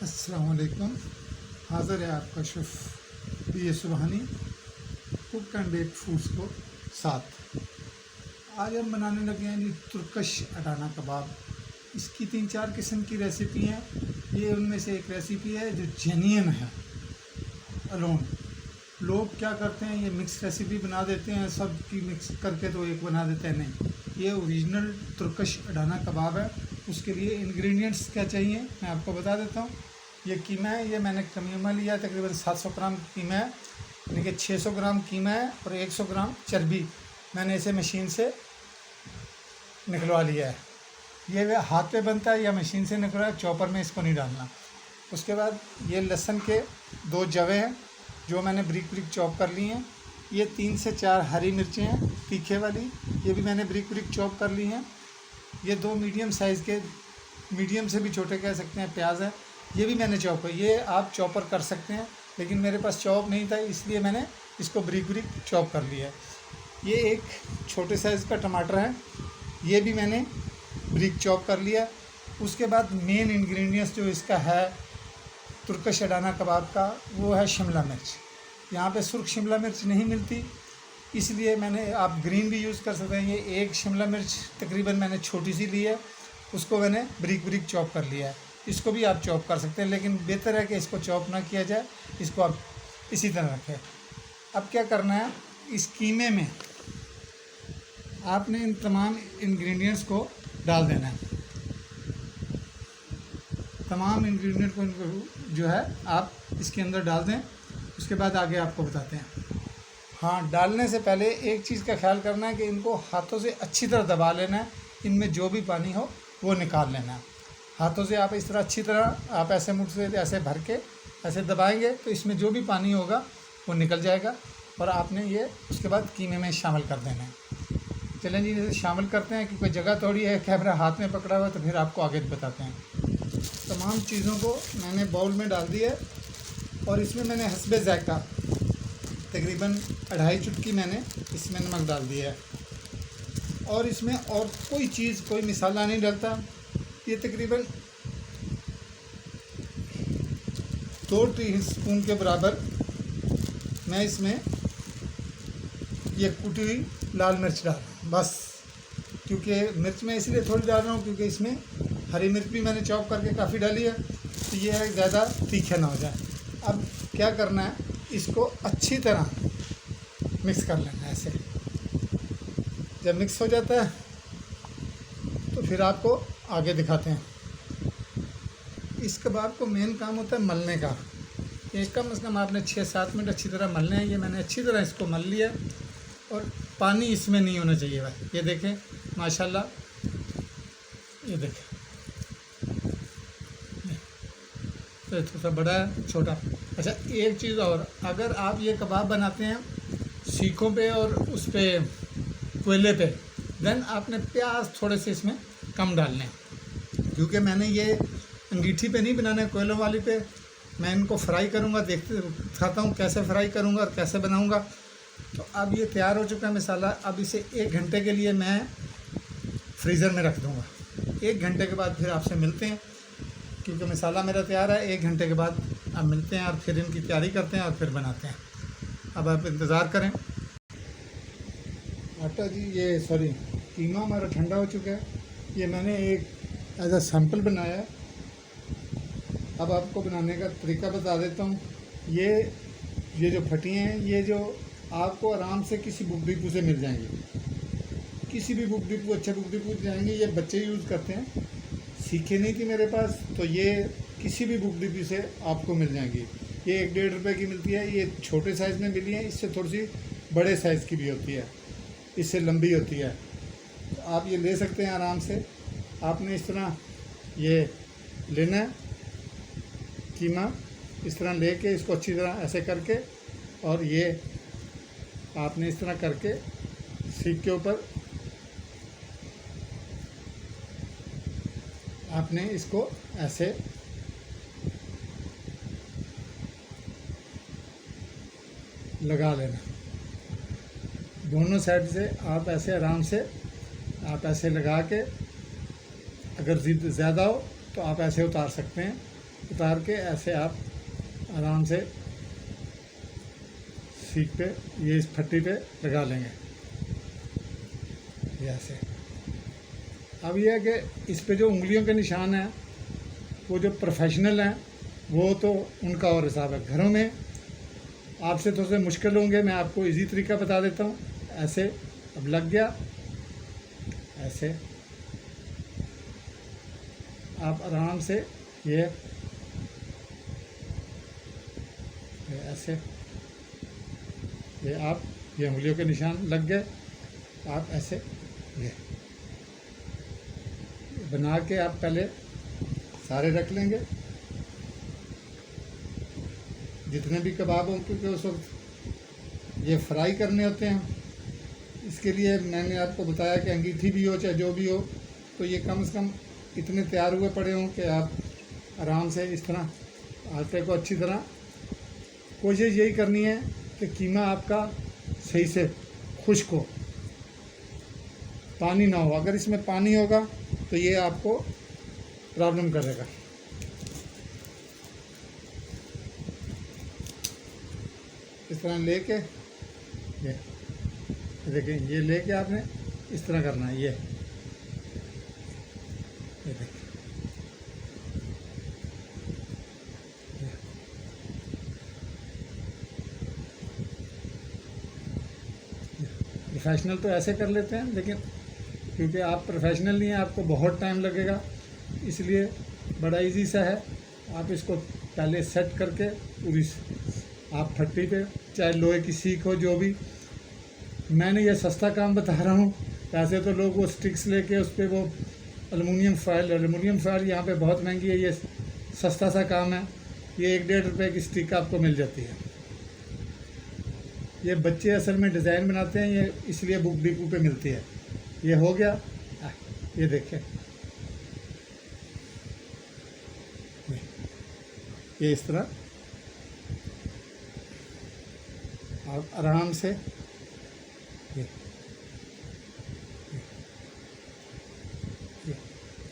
अस्सलाम वालेकुम। हाज़िर है आपका chef P A Subhani cook and bake foods को साथ। आज हम बनाने लगे हैं जी तुर्कश अडाना कबाब। इसकी 3-4 किस्म की रेसिपी हैं। ये उनमें से एक रेसिपी है जो जेन्युइन है अलोन। लोग क्या करते हैं, ये मिक्स रेसिपी बना देते हैं, सब की मिक्स करके तो एक बना देते हैं। नहीं, ये ओरिजिनल तुर्कश अडाना कबाब है। उसके लिए इंग्रेडिएंट्स क्या चाहिए मैं आपको बता देता हूँ। ये कीमा है, ये मैंने कीमा लिया, तकरीबन 700 ग्राम कीमा है, यानी कि 600 ग्राम कीमा है और 100 ग्राम चर्बी मैंने इसे मशीन से निकलवा लिया है। ये हाथ पे बनता है या मशीन से निकलवा है, चॉपर में इसको नहीं डालना। उसके बाद ये लहसुन के 2 जवे हैं जो मैंने ब्रिक ब्रिक चॉप कर ली हैं। ये 3 से 4 हरी मिर्चें हैं तीखे वाली, ये भी मैंने ब्रिक ब्रिक चॉप कर ली हैं। ये 2 मीडियम साइज़ के, मीडियम से भी छोटे कह सकते हैं, प्याज है, ये भी मैंने चॉप कर। ये आप चॉपर कर सकते हैं, लेकिन मेरे पास चॉप नहीं था इसलिए मैंने इसको ब्रिक ब्रिक चॉप कर लिया है। ये एक छोटे साइज़ का टमाटर है, ये भी मैंने ब्रिक चॉप कर लिया। उसके बाद मेन इंग्रेडिएंट्स जो इसका है तुर्कश अडाना कबाब का, वो है शिमला मिर्च। यहाँ पे सुर्ख शिमला मिर्च नहीं मिलती, इसलिए मैंने, आप ग्रीन भी यूज़ कर सकते हैं। ये एक शिमला मिर्च तकरीबन मैंने छोटी सी ली है, उसको मैंने ब्रिक ब्रिक चॉप कर लिया है। इसको भी आप चॉप कर सकते हैं, लेकिन बेहतर है कि इसको चॉप ना किया जाए, इसको आप इसी तरह रखें। अब क्या करना है, इस कीमे में आपने इन तमाम इंग्रेडिएंट्स को डाल देना है। तमाम इंग्रेडिएंट को जो है आप इसके अंदर डाल दें। उसके बाद आगे आपको बताते हैं। हाँ, डालने से पहले एक चीज़ का ख्याल करना है कि इनको हाथों से अच्छी तरह दबा लेना है। इनमें जो भी पानी हो वो निकाल लेना है। हाथों से आप इस तरह अच्छी तरह, आप ऐसे मुट्ठ से ऐसे भर के ऐसे दबाएंगे तो इसमें जो भी पानी होगा वो निकल जाएगा और आपने ये उसके बाद कीमे में शामिल कर देना है। चलें जी, इसे शामिल करते हैं, क्योंकि जगह थोड़ी है, कैमरा हाथ में पकड़ा हुआ है, तो फिर आपको आगे बताते हैं। तमाम चीज़ों को मैंने बाउल में डाल दिया है और इसमें मैंने हस्बे ज़ायक़ा तकरीबन 2.5 चुटकी मैंने इसमें नमक डाल दिया है। और इसमें और कोई चीज़, कोई मसाला नहीं डलता। ये तकरीबन 2 टीस्पून के बराबर मैं इसमें ये कुटी हुई लाल मिर्च डाल रहा हूँ बस। क्योंकि मिर्च मैं इसलिए थोड़ी डाल रहा हूँ क्योंकि इसमें हरी मिर्च भी मैंने चॉप करके काफ़ी डाली है, तो ये है ज़्यादा तीखा ना हो जाए। अब क्या करना है, इसको अच्छी तरह मिक्स कर लेना है। ऐसे जब मिक्स हो जाता है तो फिर आपको आगे दिखाते हैं। इस कबाब को मेन काम होता है मलने का। एक कम से कम आपने 6-7 मिनट अच्छी तरह मलने हैं। ये मैंने अच्छी तरह इसको मल लिया और पानी इसमें नहीं होना चाहिए भाई। ये देखें माशाल्लाह, ये देखें, तो थोड़ा बड़ा है, छोटा। अच्छा, एक चीज़ और, अगर आप ये कबाब बनाते हैं सीखों पे और उस पे कोयले पे, देन आपने प्याज थोड़े से इसमें कम डालने हैं, क्योंकि मैंने ये अंगीठी पे नहीं बनाना है, कोयलों वाली पे मैं इनको फ्राई करूँगा। दिखाता हूँ कैसे फ्राई करूँगा और कैसे बनाऊँगा। तो अब ये तैयार हो चुका है मसाला। अब इसे 1 घंटे के लिए मैं फ्रीज़र में रख दूँगा। 1 घंटे के बाद फिर आपसे मिलते हैं, क्योंकि मसाला मेरा तैयार है। 1 घंटे के बाद अब मिलते हैं और फिर इनकी तैयारी करते हैं और फिर बनाते हैं। अब आप इंतज़ार करें। आटा जी, ये सॉरी, कीमा हमारा ठंडा हो चुका है। ये मैंने एक एज अ सैम्पल बनाया है। अब आपको बनाने का तरीका बता देता हूँ। ये जो फटियाँ हैं, ये जो आपको आराम से किसी बुक डिपो से मिल जाएंगी। किसी भी बुक डिपो, अच्छे बुक डिपो जाएंगे, ये बच्चे यूज़ करते हैं। सीखे नहीं थी मेरे पास, तो ये किसी भी बुक डिपो से आपको मिल जाएंगी। ये 1-1.5 रुपये की मिलती है। ये छोटे साइज़ में मिली है, इससे थोड़ी सी बड़े साइज़ की भी होती है, इससे लंबी होती है। तो आप ये ले सकते हैं आराम से। आपने इस तरह ये लेना है कीमा, इस तरह लेके इसको अच्छी तरह ऐसे करके, और ये आपने इस तरह करके सीख के ऊपर आपने इसको ऐसे लगा लेना। दोनों साइड से आप ऐसे आराम से आप ऐसे लगा के, अगर ज़्यादा हो तो आप ऐसे उतार सकते हैं। उतार के ऐसे आप आराम से सीख पे, ये इस फट्टी पे लगा लेंगे, ये ऐसे। अब ये है कि इस पे जो उंगलियों के निशान हैं, वो जो प्रोफेशनल हैं वो तो उनका और हिसाब है। घरों में आपसे थोड़े से मुश्किल होंगे, मैं आपको इजी तरीका बता देता हूँ। ऐसे, अब लग गया, ऐसे आप आराम से ये ऐसे, ये आप, ये उंगलियों के निशान लग गए, आप ऐसे ये बना के आप पहले सारे रख लेंगे, जितने भी कबाब हों, क्योंकि उस वक्त ये फ्राई करने होते हैं। इसके लिए मैंने आपको बताया कि अंगीठी भी हो चाहे जो भी हो, तो ये कम से कम इतने तैयार हुए पड़े हों कि आप आराम से इस तरह आटे को अच्छी तरह, कोशिश यही करनी है कि कीमा आपका सही से खुश्क हो, पानी ना हो। अगर इसमें पानी होगा तो ये आपको प्रॉब्लम करेगा। इस तरह लेके ये देखिए, ये लेके आपने इस तरह करना है, ये देखिए, प्रोफेशनल तो ऐसे कर लेते हैं, लेकिन क्योंकि आप प्रोफेशनल नहीं हैं, आपको बहुत टाइम लगेगा, इसलिए बड़ा इजी सा है। आप इसको पहले सेट करके पूरी आप फट्टी पे, चाहे लोहे की सीख हो, जो भी, मैंने ये सस्ता काम बता रहा हूँ। ऐसे तो लोग वो स्टिक्स लेके उस पर वो एलुमिनियम फाइल यहाँ पे बहुत महंगी है, ये सस्ता सा काम है। ये 1-1.5 रुपये की स्टिक आपको मिल जाती है। ये बच्चे असल में डिज़ाइन बनाते हैं, ये इसलिए बुक डिपो पे मिलती है। ये हो गया, ये देखें, ये इस तरह आप आराम से ये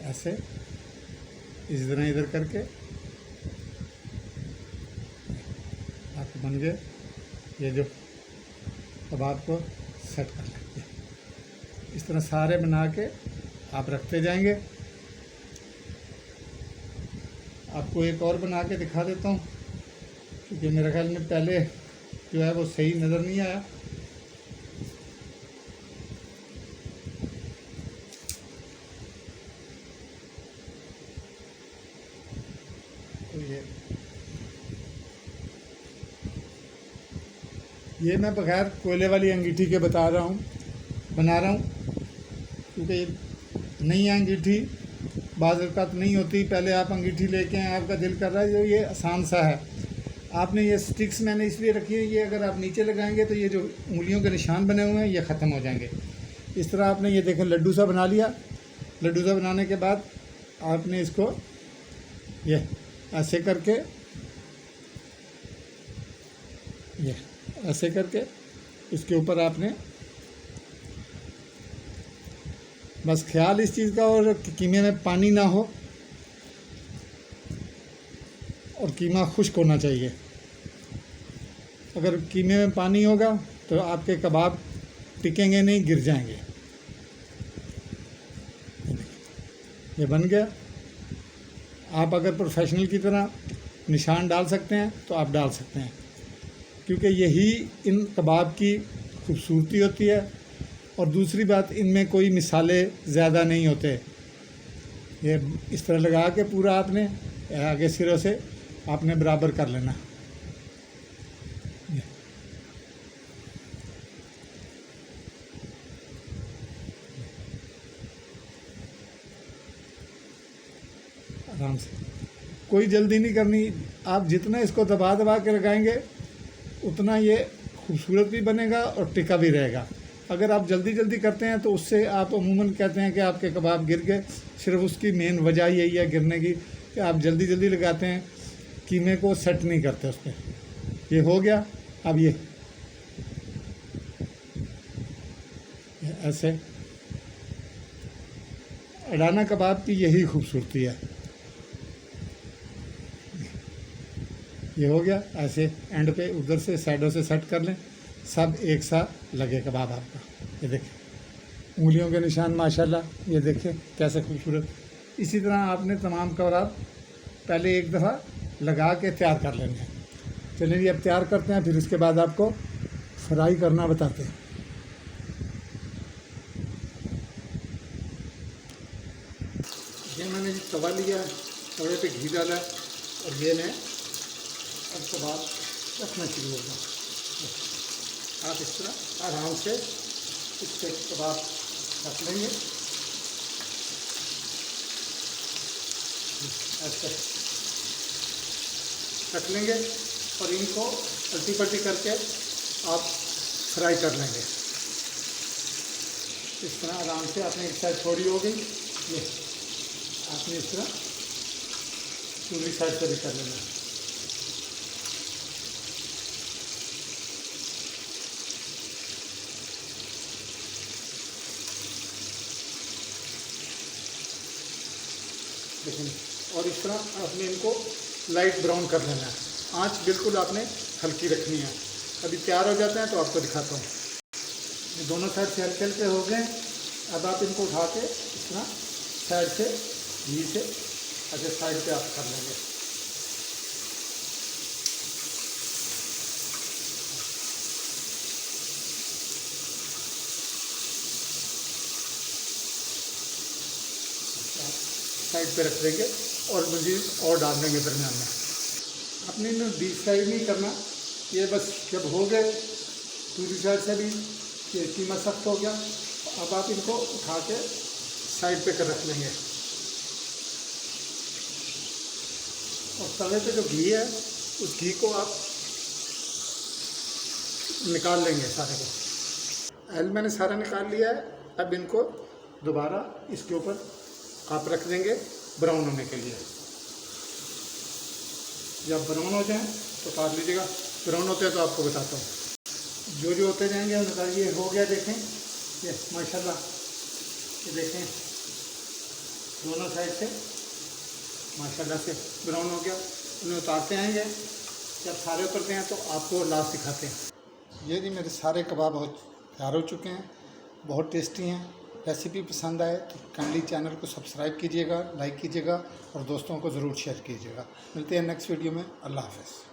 ऐसे इस तरह इधर करके आप बन गए। ये जो अब आपको सेट कर लेंगे, इस तरह सारे बना के आप रखते जाएंगे। आपको एक और बना के दिखा देता हूँ, क्योंकि मेरे ख्याल में पहले जो है वो सही नज़र नहीं आया। तो ये मैं बगैर कोयले वाली अंगीठी के बना रहा हूँ, क्योंकि नई अंगीठी बाज़ औक़ात नहीं होती। पहले आप अंगीठी लेके आए, आपका दिल कर रहा है, जो ये आसान सा है। आपने ये स्टिक्स मैंने इसलिए रखी है, ये अगर आप नीचे लगाएंगे तो ये जो उंगलियों के निशान बने हुए हैं ये ख़त्म हो जाएंगे। इस तरह आपने ये देखें लड्डू सा बना लिया। लड्डू सा बनाने के बाद आपने इसको ये ऐसे करके, ये ऐसे करके इसके ऊपर आपने बस ख्याल इस चीज़ का, और कीमे में पानी ना हो और कीमा खुश्क होना चाहिए। अगर कीमे में पानी होगा तो आपके कबाब टिकेंगे नहीं, गिर जाएंगे। ये बन गया। आप अगर प्रोफेशनल की तरह निशान डाल सकते हैं तो आप डाल सकते हैं, क्योंकि यही इन कबाब की खूबसूरती होती है। और दूसरी बात, इनमें कोई मिसाले ज़्यादा नहीं होते। ये इस तरह लगा के पूरा आपने आगे सिरों से आपने बराबर कर लेना। आराम से, कोई जल्दी नहीं करनी। आप जितना इसको दबा दबा के लगाएंगे उतना ये खूबसूरत भी बनेगा और टिका भी रहेगा। अगर आप जल्दी जल्दी करते हैं तो उससे आप अमूमन कहते हैं कि आपके कबाब गिर गए। सिर्फ उसकी मेन वजह यही है गिरने की, कि आप जल्दी जल्दी लगाते हैं, कीमे को सेट नहीं करते उस पर। ये हो गया। अब ये ऐसे अडाना कबाब की यही खूबसूरती है। ये हो गया। ऐसे एंड पे उधर से साइडों से सेट कर लें, सब एक साथ लगे कबाब आपका। ये देखें उंगलियों के निशान माशाल्लाह, ये देखें कैसे खूबसूरत। इसी तरह आपने तमाम कबाब पहले एक दफ़ा लगा के तैयार कर लेने हैं। चलिए जी अब तैयार करते हैं, फिर उसके बाद आपको फ्राई करना बताते हैं। ये मैंने तवा लिया, तवे पे घी डाला और ये मैं अब कबाब रखना शुरू होगा। आप इस तरह आराम से इससे कबाब रख लेंगे, ऐसे रख लेंगे और इनको पलटी पलटी करके आप फ्राई कर लेंगे। इस तरह आराम से आपने एक साइड थोड़ी हो गई, ये आपने इस तरह दूसरी साइड से भी कर लेना है। देखिए, और इस तरह आपने इनको लाइट ब्राउन कर लेना है। आंच बिल्कुल आपने हल्की रखनी है। अभी तैयार हो जाते हैं तो आपको दिखाता हूँ। ये दोनों साइड से हल्के हल्के हो गए। अब आप इनको उठा के इस तरह साइड से घी से ऐसे साइड पे आप कर लेंगे। साइड पे रख देंगे और मज़ीद और डाल देंगे दरमियान में। अपने इन्हें डीप फ्राई नहीं करना, ये बस जब हो गए दूसरी साइड से भी ये कीमा सख्त हो गया, अब आप इनको उठा के साइड पे कर रख लेंगे और तवे पे जो घी है उस घी को आप निकाल लेंगे सारे को। ऑयल मैंने सारा निकाल लिया है। अब इनको दोबारा इसके ऊपर आप रख देंगे ब्राउन होने के लिए। जब ब्राउन हो जाए तो काट लीजिएगा, ब्राउन होते हैं तो आपको बताता हूँ। जो होते जाएंगे उनका ये हो गया। देखें ये माशाल्लाह, ये देखें दोनों साइड से माशाल्लाह से ब्राउन हो गया। उन्हें उतारते आएंगे, जब सारे उतरते हैं तो आपको लास्ट दिखाते हैं। ये जी मेरे सारे कबाब तैयार हो चुके हैं, बहुत टेस्टी हैं। रेसिपी पसंद आए तो काइंडली चैनल को सब्सक्राइब कीजिएगा, लाइक कीजिएगा और दोस्तों को ज़रूर शेयर कीजिएगा। मिलते हैं नेक्स्ट वीडियो में। अल्लाह हाफ़िज़।